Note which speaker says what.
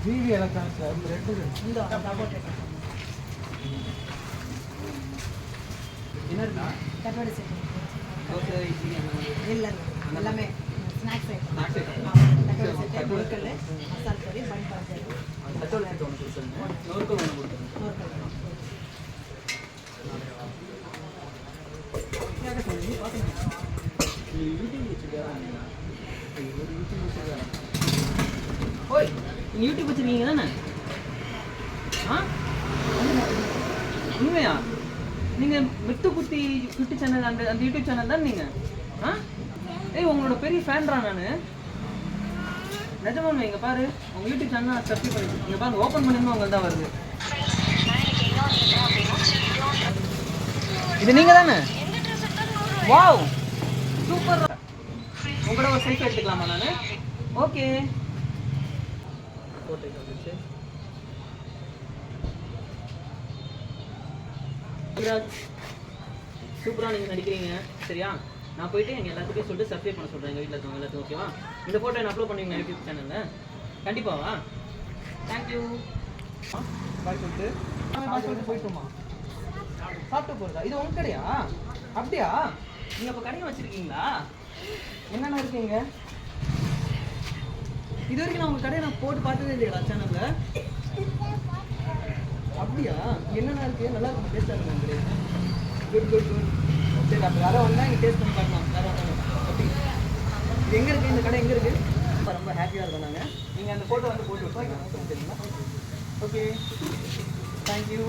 Speaker 1: GV electronics ரெண்டு
Speaker 2: இந்த support
Speaker 3: என்ன இருக்கா
Speaker 2: தட்டோட செட்
Speaker 3: தோசை இட்லி அந்த மாதிரி
Speaker 2: இல்ல எல்லாமே ஸ்நாக்ஸ்
Speaker 3: ஸ்நாக்ஸ் ஐட்டம்
Speaker 2: தட்டோட செட் முறுக்கல் மசாலா கறி பன் பஞ்சர்
Speaker 3: அந்த தட்டோட செட் ஒன்று கொடுத்துருங்க நொறுக்கல் ஒன்று கொடுத்துருங்க ஓய் நீ யூடியூப் வச்சிருக்கீங்க தானே ஆ உண்மையா நீங்கள் விட்டு குத்தி யூடியூப் சேனல் அந்த யூடியூப் சேனல் தான் நீங்கள் ஆ ஏய் உங்களோட பெரிய ஃபேன்ரா நான் நிஜமாங்க இங்கே பாரு உங்கள் யூடியூப் சேனல் நான் சப்ஸ்கிரைப் பண்ணி இங்கே பாருங்க ஓப்பன் பண்ணிருந்தா உங்களுக்கு தான் வருது இது நீங்கள் தானே வாவ் சூப்பர் உங்களோட ஒரு செல்ஃபி எடுத்துக்கலாமா நான் ஓகே ஃபோட்டோ வந்துச்சு சூப்பராக நீங்கள் நடிக்கிறீங்க சரியா நான் போயிட்டு எங்கள் எல்லாத்துக்கும் சொல்லிட்டு சப்ஸ்கிரைப் பண்ண சொல்கிறேன் எங்கள் வீட்டில் இருக்கவங்க எல்லாத்துக்கும் ஓகேவா இந்த ஃபோட்டோ நான் அப்லோட் பண்ணுவீங்க யூடியூப் சேனலில் கண்டிப்பாவா தேங்க்யூ பாய் சொல்லிட்டு பாய் சொல்லிட்டு போயிட்டோமா சாப்பிட்டு போகிறதா இது உங்க கடையா அப்படியா நீங்கள் அப்போ கடையை வச்சுருக்கீங்களா என்னென்ன இருக்கீங்க இது வரைக்கும் நான் உங்கள் கடையை நான் போட்டு பார்த்ததே இல்லையா சேனலில் அப்படியா என்னென்ன இருக்குது நல்லா இருக்கும் டேஸ்ட்டாக இருக்கும் குட் குட் குட் சரி அப்போ யாரோ வந்தால் இங்கே டேஸ்ட் பண்ணி பார்க்கலாம் யாரோ வந்தாங்க ஓகே இது எங்கே இருக்குது இந்த கடை எங்கே இருக்குது ரொம்ப ஹாப்பியாக இருக்கும் நாங்கள் நீங்கள் அந்த ஃபோட்டோ வந்து போட்டு விட்டுருங்க சரிங்களா ஓகே தேங்க்யூ